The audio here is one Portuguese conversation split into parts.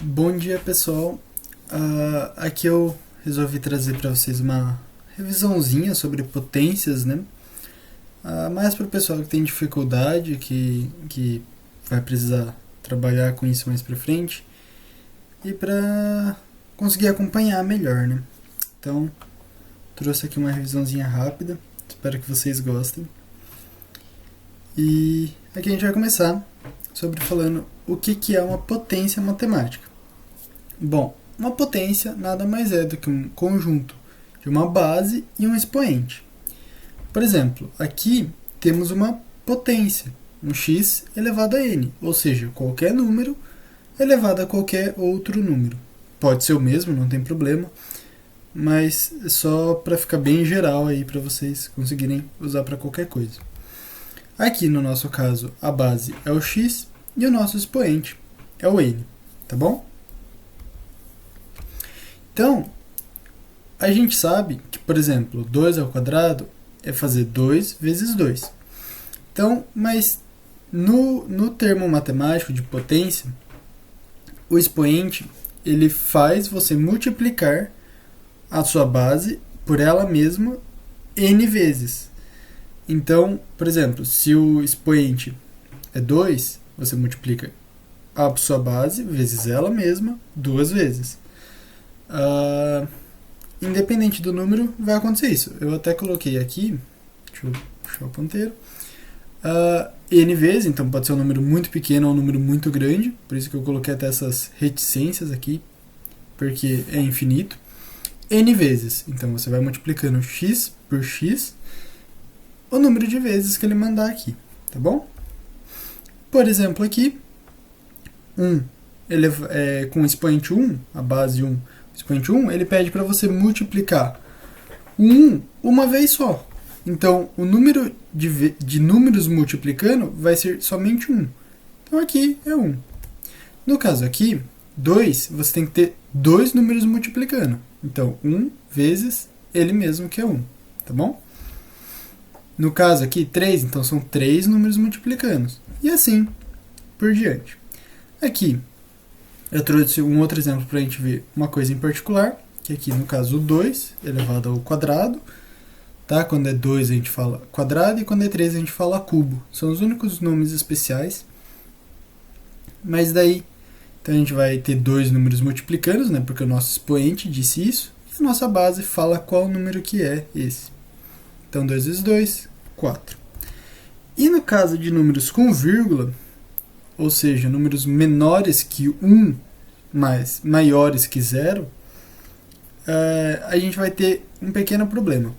Bom dia, pessoal. Aqui eu resolvi trazer para vocês uma revisãozinha sobre potências, né? Mais para o pessoal que tem dificuldade, que vai precisar trabalhar com isso mais para frente e para conseguir acompanhar melhor, né? Então, trouxe aqui uma revisãozinha rápida. Espero que vocês gostem. E aqui a gente vai começar sobre falando o que é uma potência matemática. Bom, uma potência nada mais é do que um conjunto de uma base e um expoente. Por exemplo, aqui temos uma potência, um x elevado a n, ou seja, qualquer número elevado a qualquer outro número. Pode ser o mesmo, não tem problema, mas é só para ficar bem geral aí para vocês conseguirem usar para qualquer coisa. Aqui no nosso caso, a base é o x e o nosso expoente é o n, tá bom? Então, a gente sabe que, por exemplo, 2 ao quadrado é fazer 2 vezes 2. Então, mas no termo matemático de potência, o expoente ele faz você multiplicar a sua base por ela mesma n vezes. Então, por exemplo, se o expoente é 2, você multiplica a sua base vezes ela mesma 2 vezes. Independente do número, vai acontecer isso. Eu até coloquei aqui, deixa eu puxar o ponteiro, n vezes, então pode ser um número muito pequeno ou um número muito grande, por isso que eu coloquei até essas reticências aqui, porque é infinito. N vezes, então você vai multiplicando x por x, o número de vezes que ele mandar aqui, tá bom? Por exemplo, aqui, 1 com o expoente 1, a base 1, expoente 1, ele pede para você multiplicar o 1 uma vez só. Então, o número de números multiplicando vai ser somente 1. Então, aqui é 1. No caso aqui, 2, você tem que ter dois números multiplicando. Então, 1 vezes ele mesmo, que é 1. Tá bom? No caso aqui, 3, então são 3 números multiplicando. E assim por diante. Aqui, eu trouxe um outro exemplo para a gente ver uma coisa em particular, que aqui no caso o 2 elevado ao quadrado, tá? Quando é 2 a gente fala quadrado e quando é 3 a gente fala cubo. São os únicos nomes especiais. Mas daí, então a gente vai ter dois números multiplicando, né? Porque o nosso expoente disse isso, e a nossa base fala qual número que é esse. Então 2 vezes 2, 4. E no caso de números com vírgula, ou seja, números menores que 1, mas maiores que 0, a gente vai ter um pequeno problema.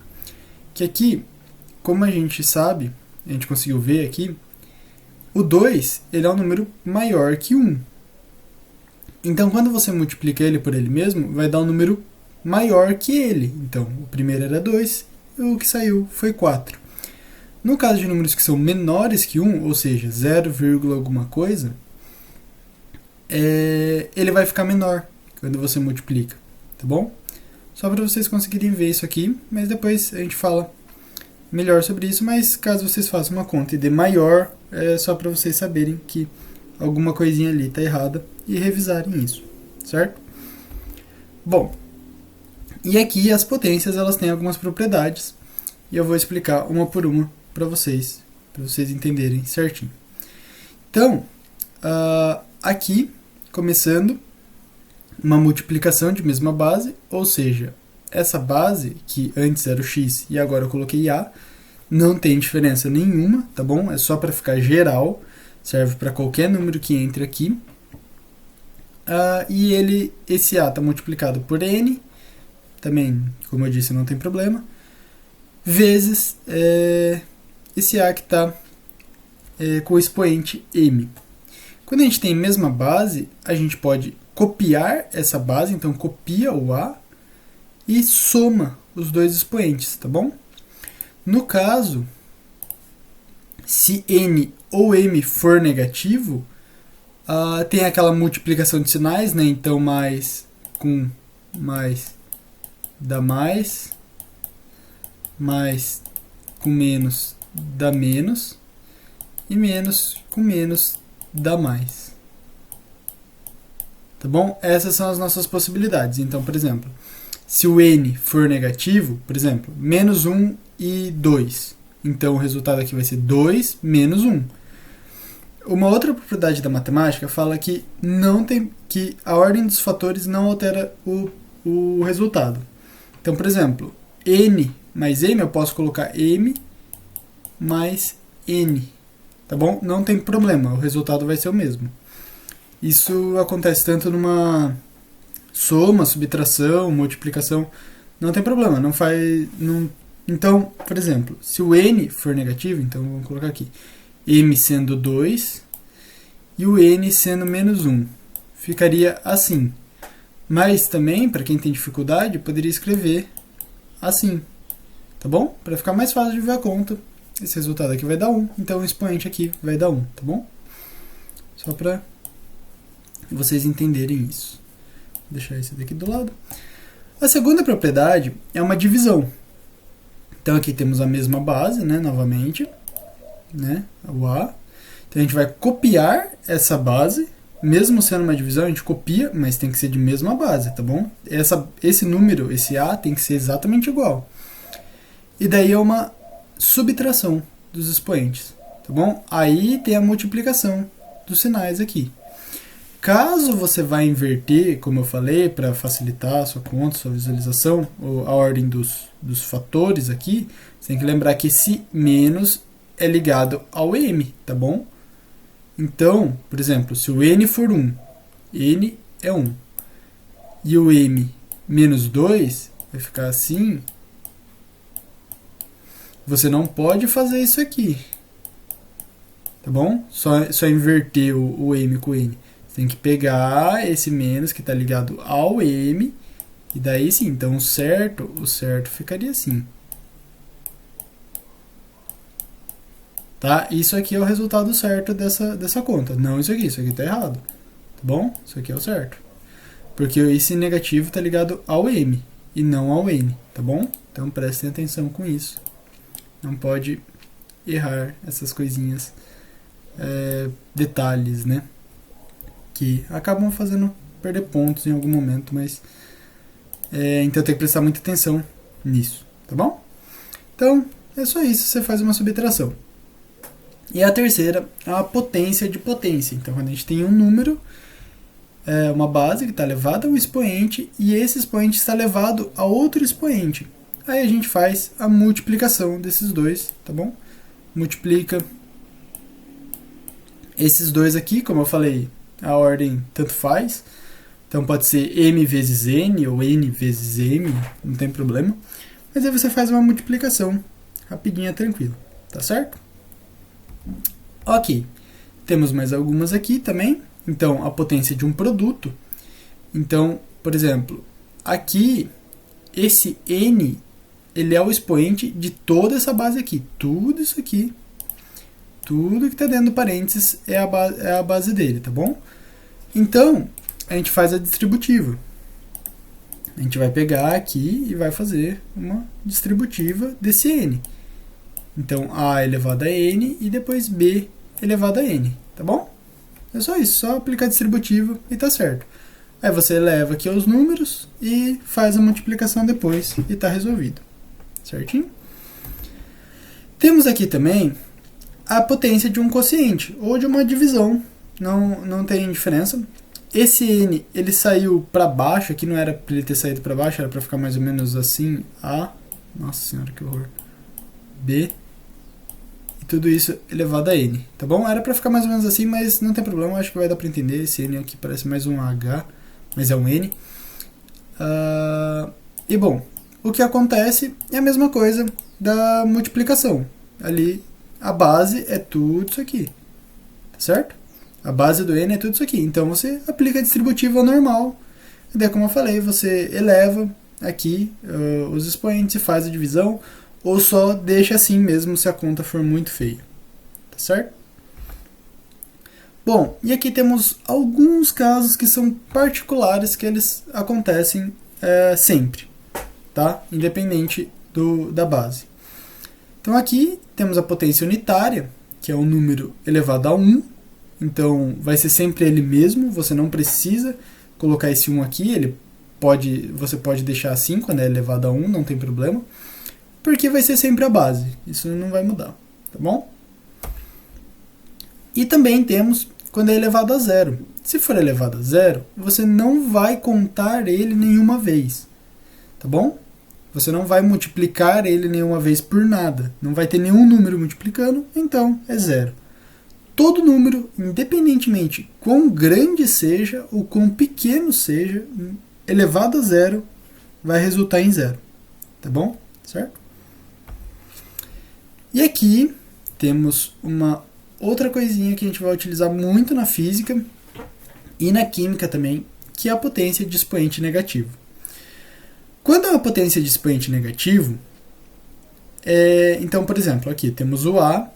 Que aqui, como a gente sabe, a gente conseguiu ver aqui, o 2 ele é um número maior que 1. Então, quando você multiplica ele por ele mesmo, vai dar um número maior que ele. Então, o primeiro era 2 e o que saiu foi 4. No caso de números que são menores que 1, ou seja, 0, alguma coisa, ele vai ficar menor quando você multiplica, tá bom? Só para vocês conseguirem ver isso aqui, mas depois a gente fala melhor sobre isso, mas caso vocês façam uma conta e dê maior, é só para vocês saberem que alguma coisinha ali está errada e revisarem isso, certo? Bom, e aqui as potências elas têm algumas propriedades e eu vou explicar uma por uma para vocês entenderem certinho. Então, aqui, começando, uma multiplicação de mesma base, ou seja, essa base, que antes era o x e agora eu coloquei a, não tem diferença nenhuma, tá bom? É só para ficar geral, serve para qualquer número que entre aqui. E esse a está multiplicado por n, também, como eu disse, não tem problema, vezes esse a que está com o expoente m. Quando a gente tem a mesma base, a gente pode copiar essa base, então copia o a e soma os dois expoentes, tá bom? No caso, se n ou m for negativo, tem aquela multiplicação de sinais, né? Então mais com mais dá mais com menos dá menos, e menos com menos dá mais. Tá bom? Essas são as nossas possibilidades. Então, por exemplo, se o n for negativo, por exemplo, menos 1 e 2. Então, o resultado aqui vai ser 2 menos 1. Uma outra propriedade da matemática fala que, que a ordem dos fatores não altera o resultado. Então, por exemplo, n mais m, eu posso colocar m mais n. Tá bom? Não tem problema, o resultado vai ser o mesmo. Isso acontece tanto numa soma, subtração, multiplicação. Não tem problema, não faz... Então, por exemplo, se o n for negativo, então vamos colocar aqui m sendo 2 e o n sendo menos 1. Ficaria assim. Mas também, para quem tem dificuldade, poderia escrever assim. Tá bom? Para ficar mais fácil de ver a conta. Esse resultado aqui vai dar 1, então o expoente aqui vai dar 1, tá bom? Só para vocês entenderem isso. Vou deixar esse daqui do lado. A segunda propriedade é uma divisão. Então aqui temos a mesma base, né, novamente, né, o A. Então a gente vai copiar essa base, mesmo sendo uma divisão, a gente copia, mas tem que ser de mesma base, tá bom? Esse número, esse A, tem que ser exatamente igual. E daí é uma subtração dos expoentes, tá bom? Aí tem a multiplicação dos sinais aqui. Caso você vá inverter, como eu falei, para facilitar a sua conta, sua visualização, a ordem dos fatores aqui, você tem que lembrar que esse menos é ligado ao m, tá bom? Então, por exemplo, se o n for 1, n é 1, e o m menos 2 vai ficar assim, você não pode fazer isso aqui, tá bom? Só inverter o m com o n. Você tem que pegar esse menos que está ligado ao m, e daí sim, então o certo ficaria assim. Tá? Isso aqui é o resultado certo dessa conta, não isso aqui está errado. Tá bom? Isso aqui é o certo. Porque esse negativo está ligado ao m, e não ao n, tá bom? Então prestem atenção com isso. Não pode errar essas coisinhas, detalhes, né? Que acabam fazendo perder pontos em algum momento, mas então tem que prestar muita atenção nisso, tá bom? Então, é só isso, você faz uma subtração. E a terceira é a potência de potência. Então, quando a gente tem um número, uma base que está elevada a um expoente, e esse expoente está elevado a outro expoente. Aí a gente faz a multiplicação desses dois, tá bom? Multiplica esses dois aqui, como eu falei, a ordem tanto faz. Então pode ser m vezes n ou n vezes m, não tem problema. Mas aí você faz uma multiplicação rapidinha, tranquilo, tá certo? Ok, temos mais algumas aqui também. Então a potência de um produto. Então, por exemplo, aqui esse n, ele é o expoente de toda essa base aqui. Tudo isso aqui, tudo que está dentro do parênteses é a base dele, tá bom? Então, a gente faz a distributiva. A gente vai pegar aqui e vai fazer uma distributiva desse n. Então, a elevado a n e depois b elevado a n, tá bom? É só isso, só aplicar a distributiva e tá certo. Aí você eleva aqui os números e faz a multiplicação depois e tá resolvido. Certinho? Temos aqui também a potência de um quociente ou de uma divisão. Não tem diferença. Esse n, ele saiu para baixo, aqui não era para ele ter saído para baixo, era para ficar mais ou menos assim, A, nossa senhora, que horror, B, e tudo isso elevado a n, tá bom? Era para ficar mais ou menos assim, mas não tem problema, acho que vai dar para entender. Esse n aqui parece mais um H, mas é um n. E bom, o que acontece é a mesma coisa da multiplicação. Ali, a base é tudo isso aqui, tá certo? A base do n é tudo isso aqui. Então você aplica a distributiva normal. E daí, como eu falei, você eleva aqui os expoentes e faz a divisão. Ou só deixa assim mesmo se a conta for muito feia. Tá certo? Bom, e aqui temos alguns casos que são particulares, que eles acontecem sempre. Tá? Independente da base. Então aqui temos a potência unitária, que é um número elevado a 1. Então, vai ser sempre ele mesmo, você não precisa colocar esse 1 aqui, você pode deixar assim quando é elevado a 1, não tem problema, porque vai ser sempre a base, isso não vai mudar, tá bom? E também temos quando é elevado a 0. Se for elevado a 0, você não vai contar ele nenhuma vez, tá bom? Você não vai multiplicar ele nenhuma vez por nada, não vai ter nenhum número multiplicando, então é 0. Todo número, independentemente quão grande seja ou quão pequeno seja, elevado a 0, vai resultar em 0. Tá bom? Certo? E aqui temos uma outra coisinha que a gente vai utilizar muito na física e na química também, que é a potência de expoente negativo. Quando é uma potência de expoente negativo, então, por exemplo, aqui temos o A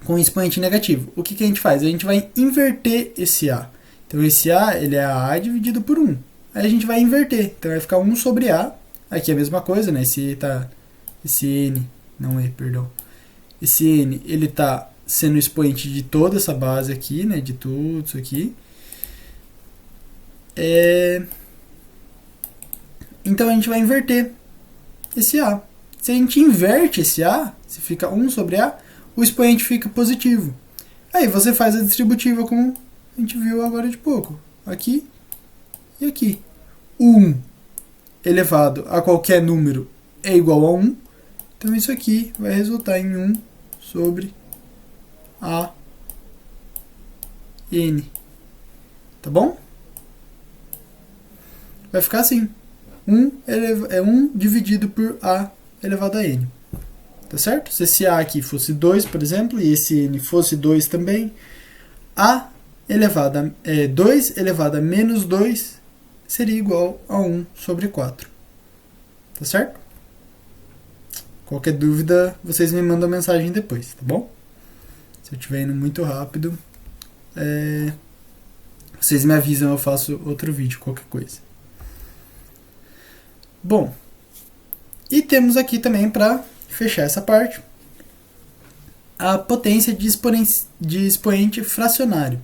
com expoente negativo. O que a gente faz? A gente vai inverter esse A. Então, esse A ele é A dividido por 1. Aí a gente vai inverter. Então, vai ficar 1 sobre A. Aqui é a mesma coisa, né? Esse N, Esse N, ele está sendo o expoente de toda essa base aqui, né? De tudo isso aqui. Então, a gente vai inverter esse A. Se a gente inverte esse A, se fica 1 sobre A, o expoente fica positivo. Aí você faz a distributiva como a gente viu agora de pouco. Aqui e aqui. 1 elevado a qualquer número é igual a 1. Então isso aqui vai resultar em 1 sobre a n. Tá bom? Vai ficar assim. 1 é 1 dividido por a elevado a n. Tá certo? Se esse A aqui fosse 2, por exemplo, e esse N fosse 2 também, A elevado a 2 elevado a menos 2 seria igual a 1 sobre 4. Tá certo? Qualquer dúvida, vocês me mandam mensagem depois, tá bom? Se eu estiver indo muito rápido, vocês me avisam, eu faço outro vídeo, qualquer coisa. Bom, e temos aqui também para fechar essa parte, a potência de expoente fracionário,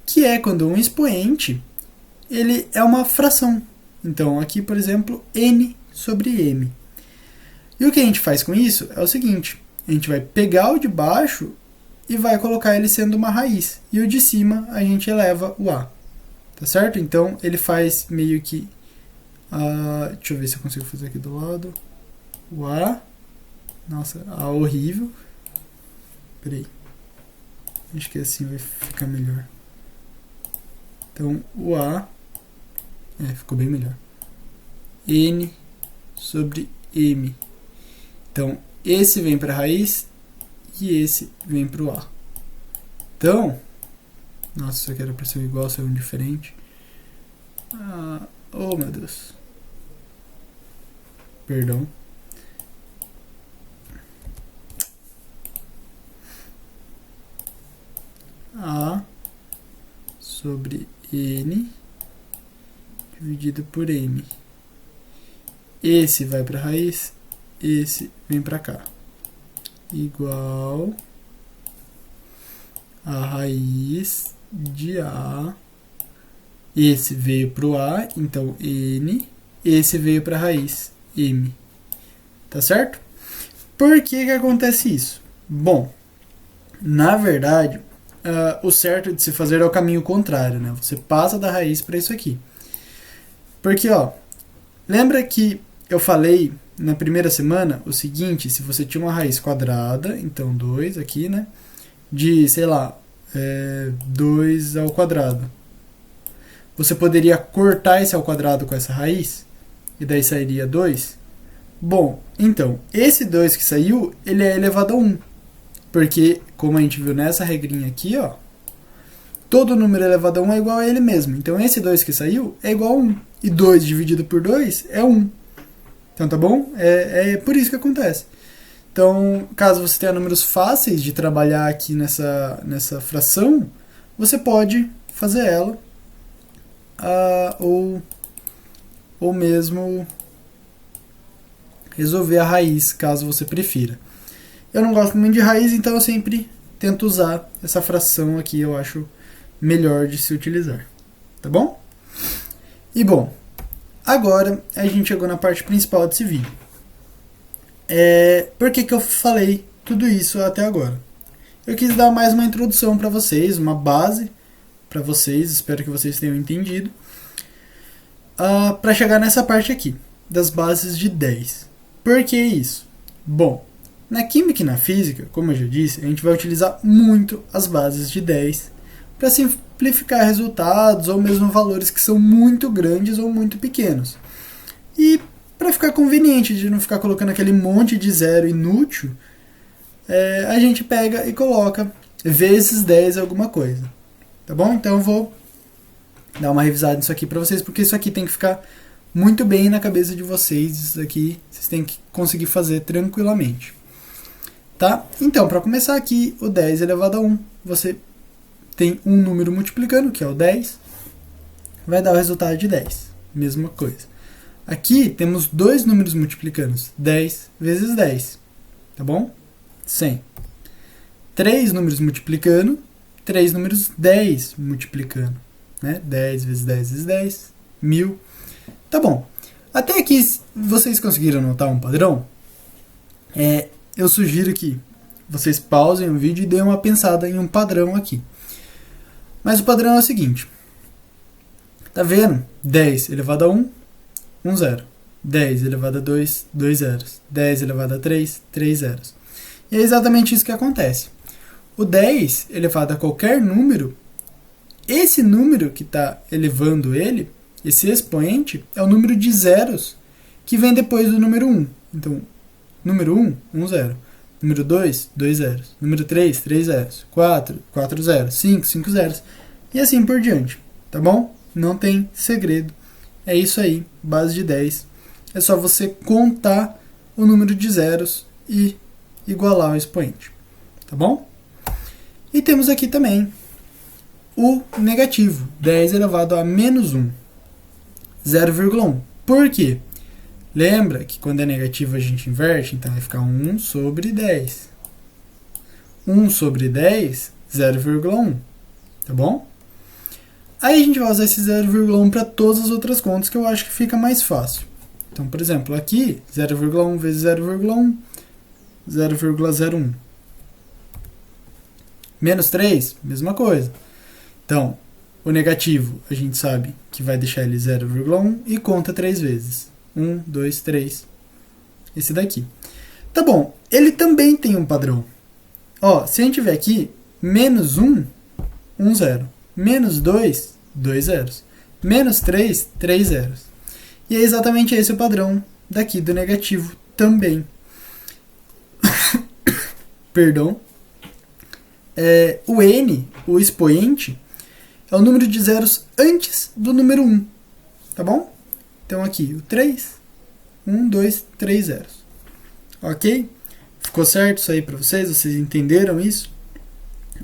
que é quando um expoente ele é uma fração. Então, aqui, por exemplo, n sobre m. E o que a gente faz com isso é o seguinte, a gente vai pegar o de baixo e vai colocar ele sendo uma raiz, e o de cima a gente eleva o a. Tá certo? Então, ele faz meio que... deixa eu ver se eu consigo fazer aqui do lado. O a... Nossa, A horrível. Peraí. Acho que assim vai ficar melhor. Então, o A... ficou bem melhor. N sobre M. Então, esse vem para a raiz e esse vem para o A. Então... Nossa, isso aqui era para ser igual, ser um diferente. Oh, meu Deus. Perdão. A sobre N dividido por M. Esse vai para a raiz, esse vem para cá. Igual a raiz de A. Esse veio para o A, então N. Esse veio para a raiz, M. Tá certo? Por que acontece isso? Bom, na verdade... o certo de se fazer é o caminho contrário, né? Você passa da raiz para isso aqui. Porque, lembra que eu falei na primeira semana o seguinte, se você tinha uma raiz quadrada, então 2 aqui, né? De, sei lá, 2 ao quadrado. Você poderia cortar esse ao quadrado com essa raiz, e daí sairia 2. Bom, então, esse 2 que saiu, ele é elevado a 1. Porque, como a gente viu nessa regrinha aqui, todo número elevado a 1 é igual a ele mesmo. Então, esse 2 que saiu é igual a 1. E 2 dividido por 2 é 1. Então, tá bom? É por isso que acontece. Então, caso você tenha números fáceis de trabalhar aqui nessa fração, você pode fazer ela ou mesmo resolver a raiz, caso você prefira. Eu não gosto muito de raiz, então eu sempre tento usar essa fração aqui, eu acho melhor de se utilizar. Tá bom? E bom, agora a gente chegou na parte principal desse vídeo. Por que eu falei tudo isso até agora? Eu quis dar mais uma introdução para vocês, uma base para vocês, espero que vocês tenham entendido, para chegar nessa parte aqui, das bases de 10. Por que isso? Bom, na química e na física, como eu já disse, a gente vai utilizar muito as bases de 10 para simplificar resultados ou mesmo valores que são muito grandes ou muito pequenos. E para ficar conveniente de não ficar colocando aquele monte de zero inútil, a gente pega e coloca vezes 10 alguma coisa. Tá bom? Então eu vou dar uma revisada nisso aqui para vocês, porque isso aqui tem que ficar muito bem na cabeça de vocês. Isso aqui vocês têm que conseguir fazer tranquilamente. Tá? Então, para começar aqui, o 10 elevado a 1, você tem um número multiplicando, que é o 10, vai dar o resultado de 10. Mesma coisa. Aqui temos dois números multiplicando, 10 vezes 10. Tá bom? 100. 3 números multiplicando, 3 números 10 multiplicando. Né? 10 vezes 10 vezes 10, 1000. Tá bom. Até aqui vocês conseguiram notar um padrão? Eu sugiro que vocês pausem o vídeo e deem uma pensada em um padrão aqui. Mas o padrão é o seguinte. Tá vendo? 10 elevado a 1, 1 zero. 10 elevado a 2, 2 zeros. 10 elevado a 3, 3 zeros. E é exatamente isso que acontece. O 10 elevado a qualquer número, esse número que está elevando ele, esse expoente, é o número de zeros que vem depois do número 1. Então, número 1, 1 zero. Número 2, 2 zeros. Número 3, 3 zeros. 4, 4 zeros. 5, 5 zeros. E assim por diante. Tá bom? Não tem segredo. É isso aí. Base de 10. É só você contar o número de zeros e igualar o expoente. Tá bom? E temos aqui também o negativo. 10 elevado a menos 1. 0,1. Por quê? Lembra que quando é negativo a gente inverte, então vai ficar 1 sobre 10. 1 sobre 10, 0,1. Tá bom? Aí a gente vai usar esse 0,1 para todas as outras contas, que eu acho que fica mais fácil. Então, por exemplo, aqui, 0,1 vezes 0,1, 0,01. Menos 3, mesma coisa. Então, o negativo, a gente sabe que vai deixar ele 0,1 e conta 3 vezes. 1, 2, 3. Esse daqui. Tá bom, ele também tem um padrão. Ó, se a gente tiver aqui, menos 1, 1 zero. Menos 2, 2 zeros. Menos 3, 3 zeros. E é exatamente esse o padrão daqui do negativo também. Perdão. O n, o expoente, é o número de zeros antes do número 1. Tá bom? Então aqui, o 3, 1, 2, 3 zeros. Ok? Ficou certo isso aí para vocês? Vocês entenderam isso?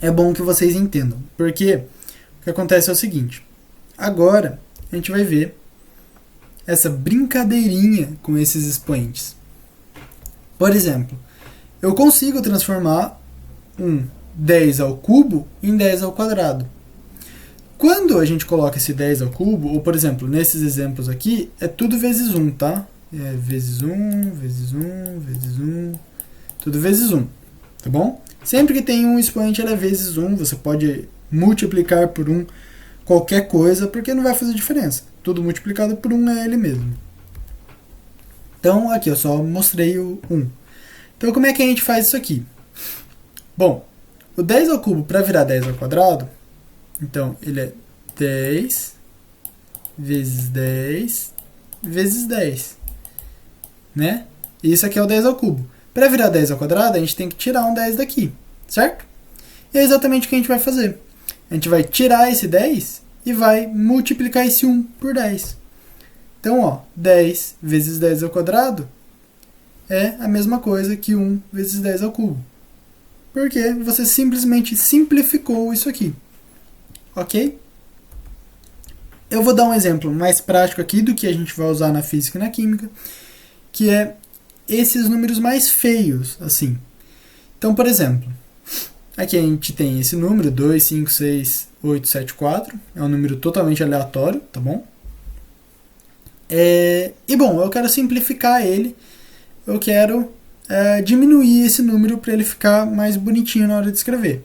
É bom que vocês entendam. Porque o que acontece é o seguinte. Agora, a gente vai ver essa brincadeirinha com esses expoentes. Por exemplo, eu consigo transformar um 10 ao cubo em 10 ao quadrado. Quando a gente coloca esse 10 ao cubo, ou por exemplo, nesses exemplos aqui, é tudo vezes 1, tá? Vezes 1, vezes 1, vezes 1, tudo vezes 1, tá bom? Sempre que tem um expoente, ele é vezes 1, você pode multiplicar por 1 qualquer coisa, porque não vai fazer diferença. Tudo multiplicado por 1 é ele mesmo. Então, aqui eu só mostrei o 1. Então, como é que a gente faz isso aqui? Bom, o 10 ao cubo, para virar 10 ao quadrado, então, ele é 10 vezes 10 vezes 10. Né? E isso aqui é o 10 ao cubo. Para virar 10 ao quadrado, a gente tem que tirar um 10 daqui, certo? E é exatamente o que a gente vai fazer. A gente vai tirar esse 10 e vai multiplicar esse 1 por 10. Então, ó, 10 vezes 10 ao quadrado é a mesma coisa que 1 vezes 10 ao cubo. Porque você simplesmente simplificou isso aqui. Ok? Eu vou dar um exemplo mais prático aqui do que a gente vai usar na física e na química, que é esses números mais feios, assim. Então, por exemplo, aqui a gente tem esse número, 2, 5, 6, 8, 7, 4. É um número totalmente aleatório, tá bom? E bom, eu quero simplificar ele, eu quero diminuir esse número para ele ficar mais bonitinho na hora de escrever.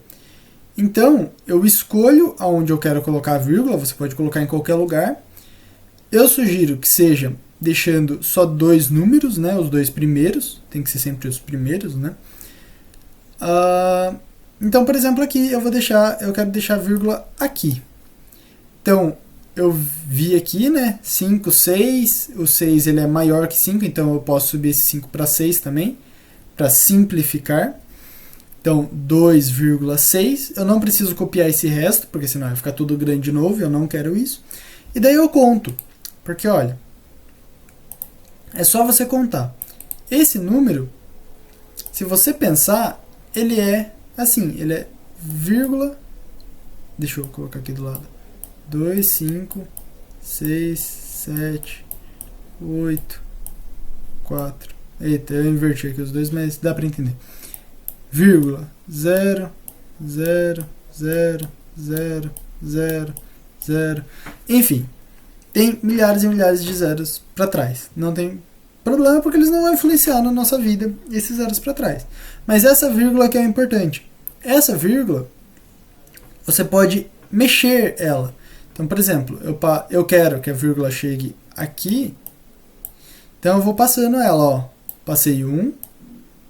Então, eu escolho aonde eu quero colocar a vírgula, você pode colocar em qualquer lugar. Eu sugiro que seja deixando só 2 números, né, os 2 primeiros, tem que ser sempre os primeiros, né. Então, por exemplo, aqui eu quero deixar a vírgula aqui. Então, eu vi aqui, né, 5, 6, o 6 ele é maior que 5, então eu posso subir esse 5 para 6 também, para simplificar. Então, 2,6, eu não preciso copiar esse resto, porque senão vai ficar tudo grande de novo, eu não quero isso. E daí eu conto, porque olha, é só você contar. Esse número, se você pensar, ele é assim, ele é vírgula, deixa eu colocar aqui do lado, 2, 5, 6, 7, 8, 4, eita, eu inverti aqui os dois, mas dá para entender. Vírgula, 0, 0, 0, 0, 0, 0. Enfim, tem milhares e milhares de zeros para trás. Não tem problema porque eles não vão influenciar na nossa vida, esses zeros para trás. Mas essa vírgula que é importante. Essa vírgula, você pode mexer ela. Então, por exemplo, eu quero que a vírgula chegue aqui. Então, eu vou passando ela. Ó. Passei 1,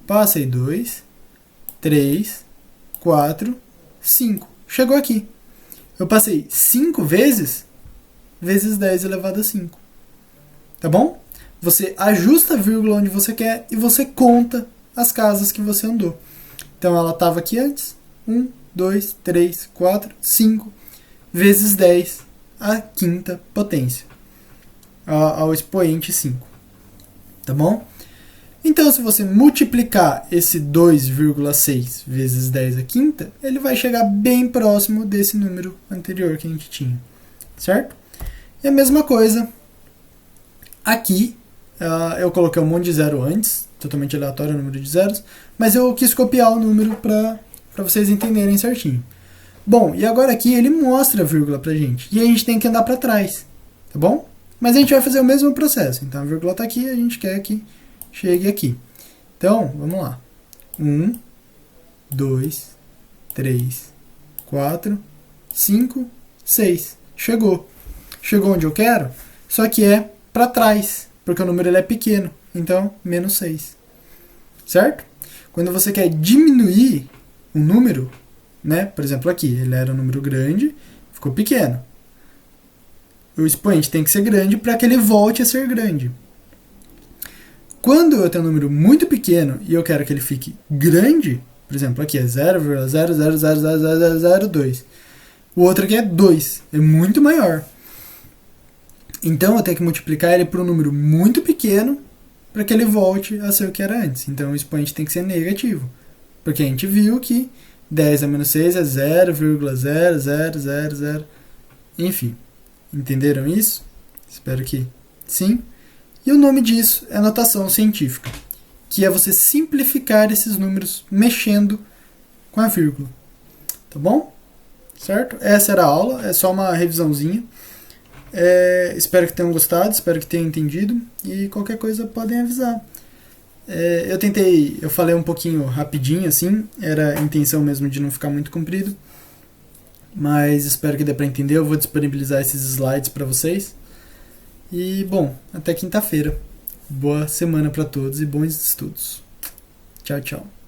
passei 2, 3, 4, 5. Chegou aqui. Eu passei 5 vezes 10 elevado a 5. Tá bom? Você ajusta a vírgula onde você quer e você conta as casas que você andou. Então ela estava aqui antes. 1, 2, 3, 4, 5 vezes 10 à quinta potência. Ao expoente 5. Tá bom? Então, se você multiplicar esse 2,6 vezes 10 à quinta, ele vai chegar bem próximo desse número anterior que a gente tinha. Certo? E a mesma coisa aqui. Eu coloquei um monte de zero antes, totalmente aleatório o número de zeros, mas eu quis copiar o número para vocês entenderem certinho. Bom, e agora aqui ele mostra a vírgula pra gente, e a gente tem que andar para trás, tá bom? Mas a gente vai fazer o mesmo processo, então a vírgula está aqui, a gente quer que chegue aqui. Então, vamos lá. 1, 2, 3, 4, 5, 6. Chegou. Chegou onde eu quero, só que é para trás, porque o número ele é pequeno. Então, menos 6. Certo? Quando você quer diminuir um número, né? Por exemplo, aqui, ele era um número grande, ficou pequeno. O expoente tem que ser grande para que ele volte a ser grande. Quando eu tenho um número muito pequeno e eu quero que ele fique grande, por exemplo, aqui é 0,0000002. O outro aqui é 2, é muito maior. Então eu tenho que multiplicar ele por um número muito pequeno para que ele volte a ser o que era antes. Então o expoente tem que ser negativo. Porque a gente viu que 10 a menos 6 é 0,0000. Enfim, entenderam isso? Espero que sim. E o nome disso é notação científica, que é você simplificar esses números mexendo com a vírgula. Tá bom? Certo? Essa era a aula, é só uma revisãozinha. Espero que tenham gostado, espero que tenham entendido, e qualquer coisa podem avisar. Eu falei um pouquinho rapidinho assim, era a intenção mesmo de não ficar muito comprido, mas espero que dê para entender. Eu vou disponibilizar esses slides para vocês. E bom, até quinta-feira. Boa semana para todos e bons estudos. Tchau, tchau.